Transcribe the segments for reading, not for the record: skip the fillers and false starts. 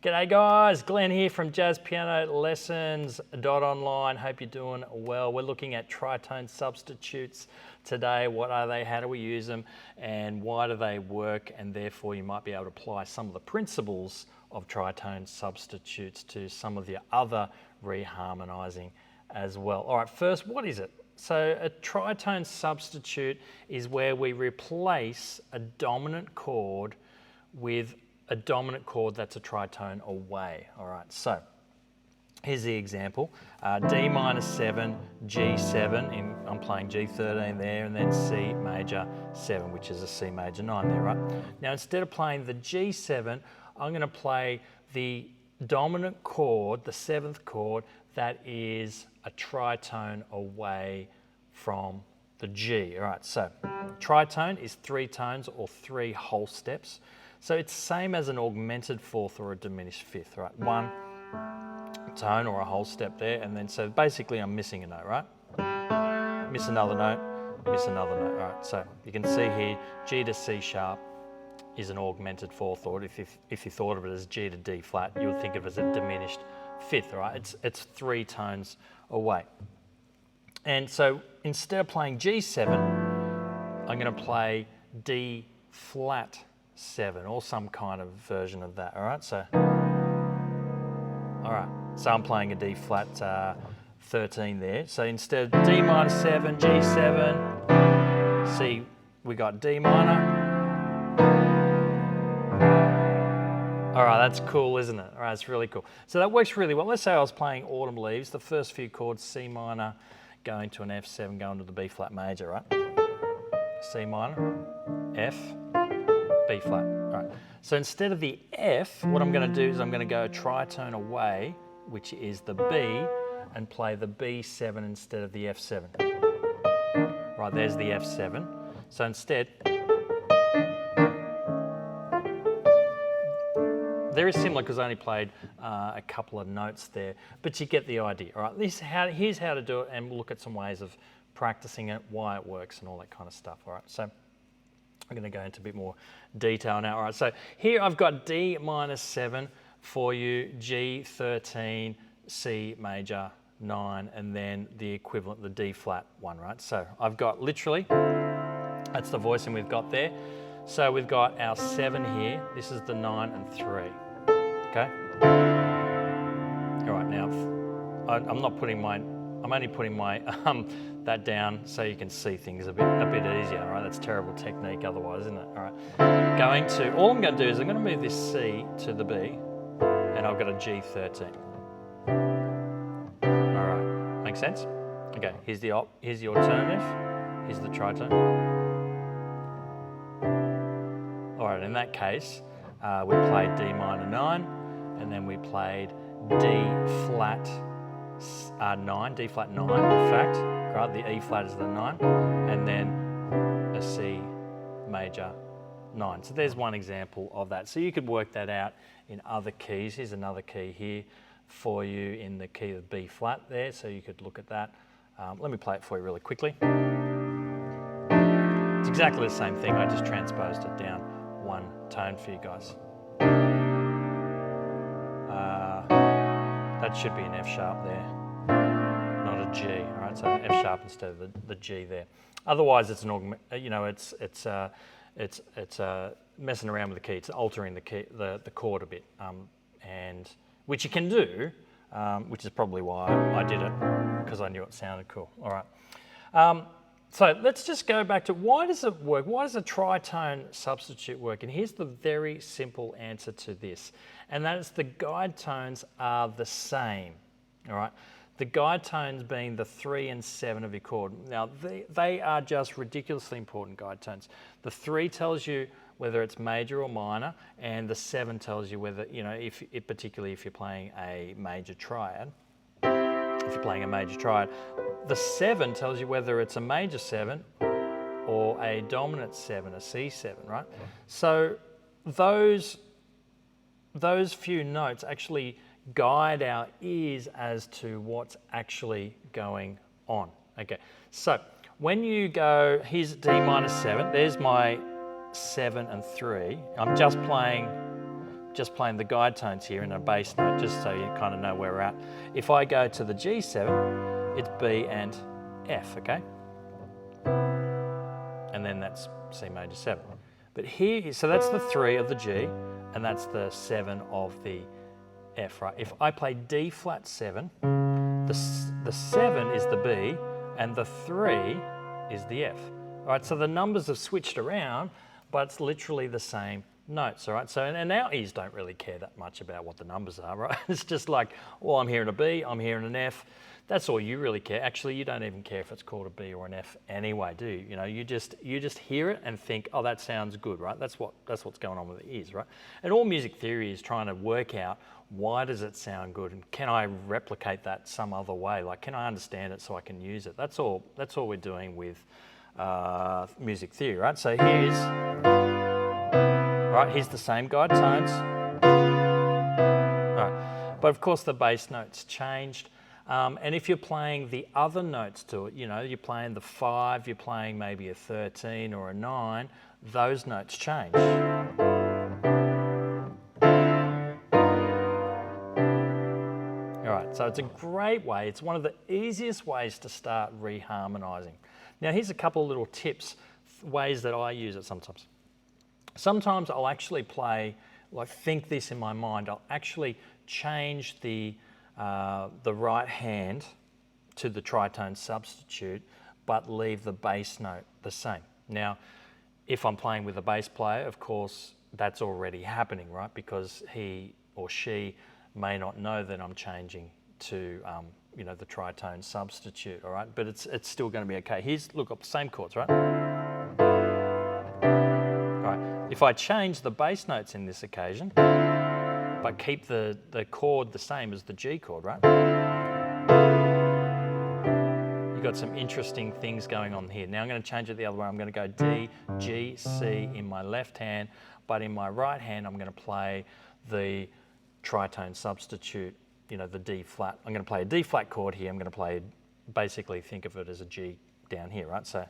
G'day guys, Glenn here from jazzpianolessons.online. Hope you're doing well. We're looking at tritone substitutes today. What are they, how do we use them, and why do they work? And therefore you might be able to apply some of the principles of tritone substitutes to some of the other reharmonizing as well. All right, first, what is it? So a tritone substitute is where we replace a dominant chord with a dominant chord that's a tritone away. All right, so here's the example. D minor 7, G7, I'm playing G13 there, and then C major 7, which is a C major 9 there, right? Now instead of playing the G7, I'm going to play the dominant chord, the 7th chord, that is a tritone away from the G. All right, so tritone is 3 tones or 3 whole steps. So it's the same as an augmented 4th or a diminished 5th, right? 1 tone or a whole step there, and then so basically I'm missing a note, right? Miss another note, miss another note, right? So you can see here, G to C sharp is an augmented 4th, or if you thought of it as G to D flat, you would think of it as a diminished 5th, right? It's 3 tones away. And so instead of playing G7, I'm going to play D flat 7 or some kind of version of that. All right, so I'm playing a D flat 13 there. So instead of D minor 7, G7, see we got D minor. All right, that's cool, isn't it? All right, it's really cool. So that works really well. Let's say I was playing Autumn Leaves, the first few chords, C minor, going to an F7, going to the B flat major, right? C minor, F, B flat. All right. So instead of the F, what I'm going to do is I'm going to go a tritone away, which is the B, and play the B7 instead of the F7. Right, there's the F7. So instead, they're similar because I only played a couple of notes there, but you get the idea. All right, here's how to do it, and we'll look at some ways of practicing it, why it works, and all that kind of stuff. All right, so I'm going to go into a bit more detail now. All right, so here I've got D minor 7 for you, G13, C major 9, and then the equivalent, the D flat 1, right? So I've got literally, that's the voicing we've got there. So we've got our 7 here, this is the 9 and 3, okay? All right, now I'm only putting my that down so you can see things a bit easier, all right? That's terrible technique otherwise, isn't it? All right, all I'm going to do is I'm going to move this C to the B, and I've got a G13. All right, make sense? Okay, here's the alternative, here's the tritone. All right, in that case, we played D minor 9, and then we played D flat 9, D flat 9, in fact, right? The E flat is the 9, and then a C major 9. So there's one example of that. So you could work that out in other keys. Here's another key here for you in the key of B flat there, so you could look at that. Let me play it for you really quickly. It's exactly the same thing, I just transposed it down 1 tone for you guys. That should be an F sharp there, not a G. All right, so F sharp instead of the G there. Otherwise, it's an it's messing around with the key. It's altering the key, the chord a bit, and which you can do, which is probably why I did it, because I knew it sounded cool. All right. So let's just go back to why does it work? Why does a tritone substitute work? And here's the very simple answer to this, and that is the guide tones are the same, all right? The guide tones being the 3 and 7 of your chord. Now, they are just ridiculously important guide tones. The 3 tells you whether it's major or minor, and the 7 tells you whether, particularly if you're playing a major triad. If you're playing a major triad, the 7 tells you whether it's a major 7 or a dominant 7, a C7, right? So those few notes actually guide our ears as to what's actually going on. Okay, so when you go, here's D minor 7, there's my 7 and 3. I'm just playing just playing the guide tones here in a bass note, just so you kind of know where we're at. If I go to the G7, it's B and F, okay? And then that's C major 7. But here, so that's the 3 of the G, and that's the 7 of the F, right? If I play D flat 7, the 7 is the B, and the 3 is the F. All right, so the numbers have switched around, but it's literally the same notes, all right? So, and our ears don't really care that much about what the numbers are, right? It's just like, well, I'm hearing a B, I'm hearing an F. That's all you really care. Actually, you don't even care if it's called a B or an F anyway, do you? You know, you just hear it and think, oh, that sounds good, right? That's what's going on with the ears, right? And all music theory is trying to work out, why does it sound good, and can I replicate that some other way? Like, can I understand it so I can use it? That's all we're doing with music theory, right? So here's the same guide tones. All right. But of course the bass notes changed. And if you're playing the other notes to it, you know, you're playing the 5, you're playing maybe a 13 or a 9, those notes change. All right, so it's a great way, it's one of the easiest ways to start reharmonizing. Now here's a couple of little tips, ways that I use it sometimes. Sometimes I'll actually play, like think this in my mind, I'll actually change the right hand to the tritone substitute, but leave the bass note the same. Now, if I'm playing with a bass player, of course, that's already happening, right? Because he or she may not know that I'm changing to, you know, the tritone substitute, all right? But it's still going to be okay. Here's, look, same chords, right? All right. If I change the bass notes in this occasion, but keep the chord the same as the G chord, right? You've got some interesting things going on here. Now I'm going to change it the other way. I'm going to go D, G, C in my left hand, but in my right hand I'm going to play the tritone substitute, you know, the D flat. I'm going to play a D flat chord here. I'm going to play, basically think of it as a G down here, right? So,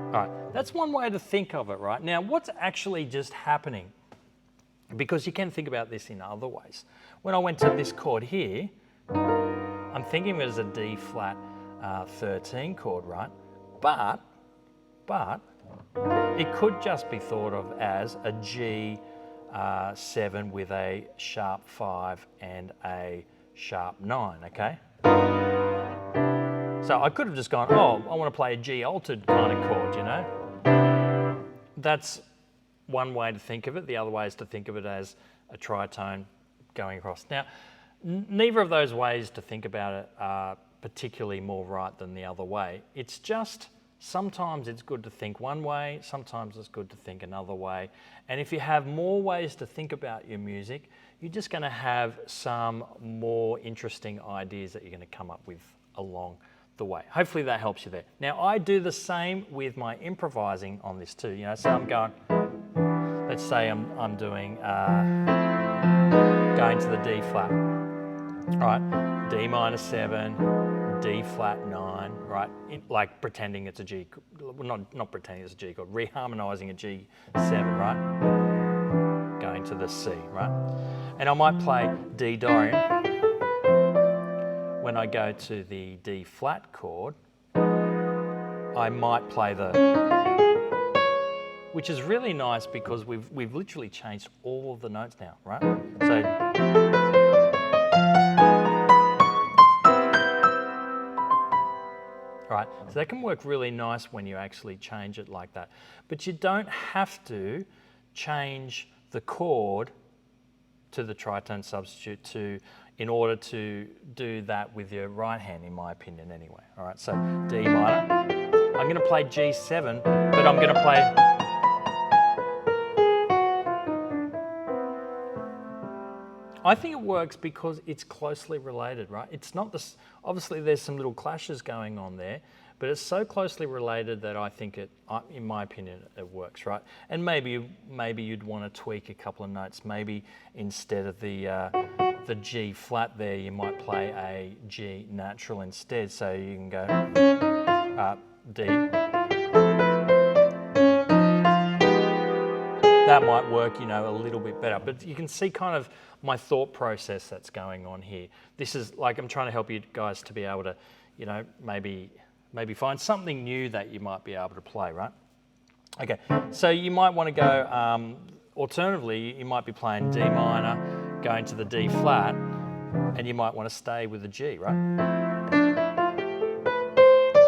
all right, that's one way to think of it, right? Now, what's actually just happening? Because you can think about this in other ways. When I went to this chord here, I'm thinking of it as a D flat 13 chord, right? But it could just be thought of as a G 7 with a sharp 5 and a sharp 9, okay? So I could have just gone, oh, I want to play a G altered kind of chord, you know? That's one way to think of it. The other way is to think of it as a tritone going across. Now, neither of those ways to think about it are particularly more right than the other way. It's just sometimes it's good to think one way, sometimes it's good to think another way. And if you have more ways to think about your music, you're just going to have some more interesting ideas that you're going to come up with along the way. Hopefully that helps you there. Now I do the same with my improvising on this too. You know, so I'm going, let's say I'm doing going to the D flat. All right, D minor 7, D flat 9, right? Like pretending it's a G, not pretending it's a G chord, reharmonizing a G7, right? Going to the C, right? And I might play D Dorian. When I go to the D flat chord, I might play the, which is really nice because we've literally changed all of the notes now, right? So, right, so that can work really nice when you actually change it like that. But you don't have to change the chord to the tritone substitute in order to do that with your right hand, in my opinion anyway. All right, so D minor. I'm going to play G7, but I'm going to play... I think it works because it's closely related, right? It's not this, obviously there's some little clashes going on there, but it's so closely related that I think it, in my opinion, it works, right? And maybe you'd want to tweak a couple of notes. Maybe instead of the G flat there, you might play a G natural instead. So you can go D. that might work, you know, a little bit better. But you can see kind of my thought process that's going on here. This is like, I'm trying to help you guys to be able to, you know, maybe find something new that you might be able to play, right? Okay, so you might want to go, alternatively, you might be playing D minor, going to the D flat, and you might want to stay with the G, right?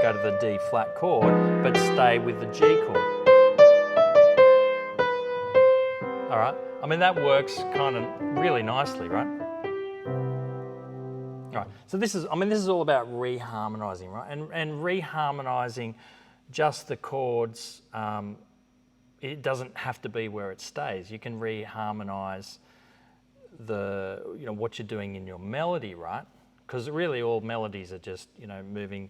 Go to the D flat chord, but stay with the G chord. All right, I mean, that works kind of really nicely, right? All right, so this is all about reharmonizing, right? And reharmonizing just the chords, it doesn't have to be where it stays. You can reharmonize what you're doing in your melody, right? Because really all melodies are just, you know, moving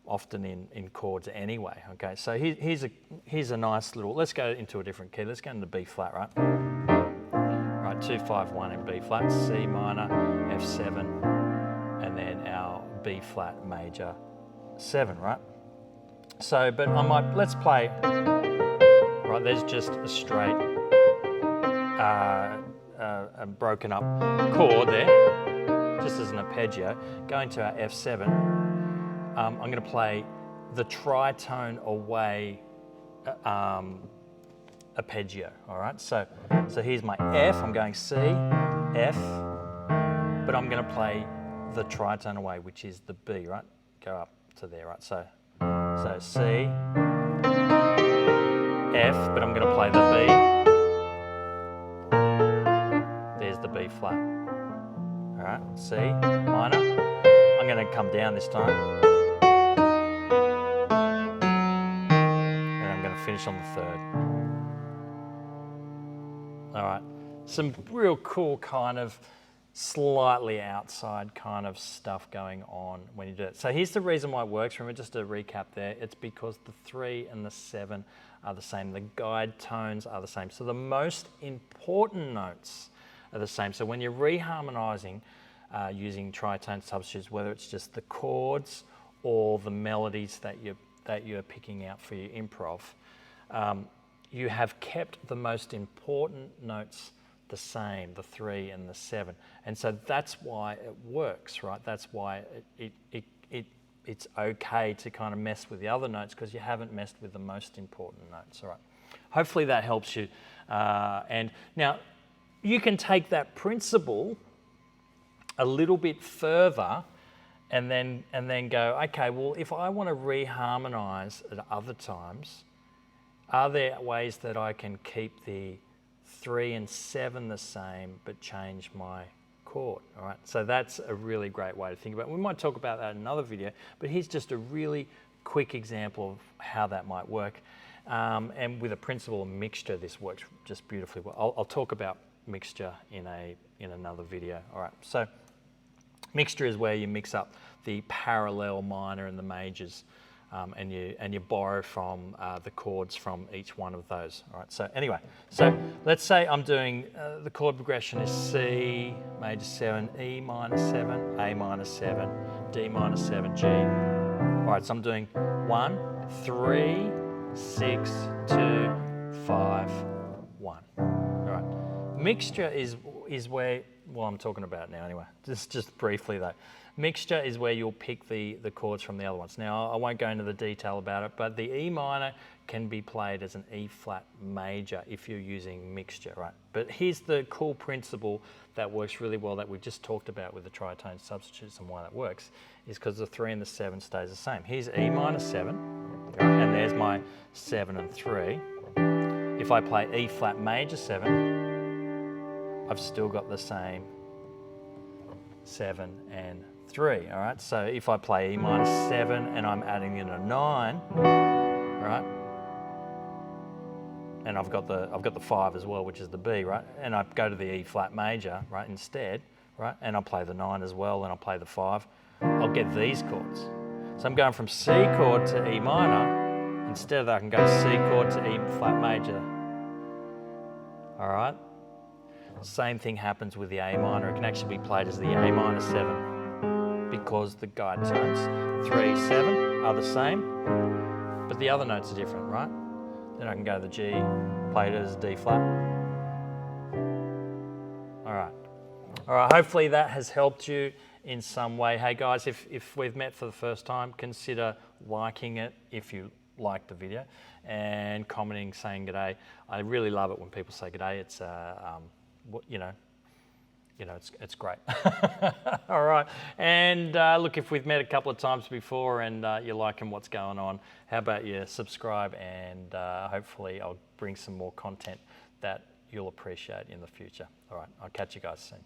often in chords anyway, okay? So here's a nice little, let's go into a different key. Let's go into B flat, right? Right, 2, 5, 1 in B flat, C minor, F7, and then our B flat major 7, right? So, but let's play, right, there's just a straight, a broken up chord there, just as an arpeggio. Going to our F7, I'm going to play the tritone away arpeggio, all right? So here's my F, I'm going C, F, but I'm going to play the tritone away, which is the B, right? Go up to there, right? So C, F, but I'm going to play the B. There's the B flat. All right, C minor. I'm going to come down this time. Finish on the third. All right, some real cool kind of slightly outside kind of stuff going on when you do it. So here's the reason why it works. Remember, just to recap there, it's because the 3 and the 7 are the same. The guide tones are the same. So the most important notes are the same. So when you're reharmonizing using tritone substitutes, whether it's just the chords or the melodies that you're picking out for your improv, you have kept the most important notes the same, the 3 and the 7. And so that's why it works, right? That's why it's okay to kind of mess with the other notes, because you haven't messed with the most important notes, all right? Hopefully that helps you. And now you can take that principle a little bit further and then go, okay, well, if I want to reharmonize at other times, are there ways that I can keep the 3 and 7 the same but change my chord? All right, so that's a really great way to think about it. We might talk about that in another video, but here's just a really quick example of how that might work. And with a principle of mixture, this works just beautifully well. I'll talk about mixture in another video. All right, so mixture is where you mix up the parallel minor and the majors, and you borrow from the chords from each one of those. All right, so anyway, so let's say I'm doing, the chord progression is C major 7, E minor 7, A minor 7, D minor 7, G. All right, so I'm doing 1, 3, 6, 2, 5, 1. All right, mixture is where, well, I'm talking about now anyway, just briefly though. Mixture is where you'll pick the chords from the other ones. Now, I won't go into the detail about it, but the E minor can be played as an E flat major if you're using mixture, right? But here's the cool principle that works really well that we've just talked about with the tritone substitutes, and why that works is because the 3 and the 7 stays the same. Here's E minor 7, and there's my 7 and 3. If I play E flat major 7, I've still got the same 7 and 3, all right? So if I play E minor 7 and I'm adding in a 9, right? And I've got the 5 as well, which is the B, right? And I go to the E flat major, right, instead, right? And I play the 9 as well, and I play the 5. I'll get these chords. So I'm going from C chord to E minor. Instead of that, I can go C chord to E flat major. All right? Same thing happens with the A minor. It can actually be played as the A minor 7 because the guide tones 3, 7 are the same, but the other notes are different, right? Then I can go to the G, Play it as D flat. All right, hopefully that has helped you in some way. Hey guys, if we've met for the first time, consider liking it if you liked the video and commenting, saying g'day. I really love it when people say g'day. It's, it's great. All right, and look, if we've met a couple of times before and you're liking what's going on, how about you subscribe, and hopefully I'll bring some more content that you'll appreciate in the future. All right, I'll catch you guys soon.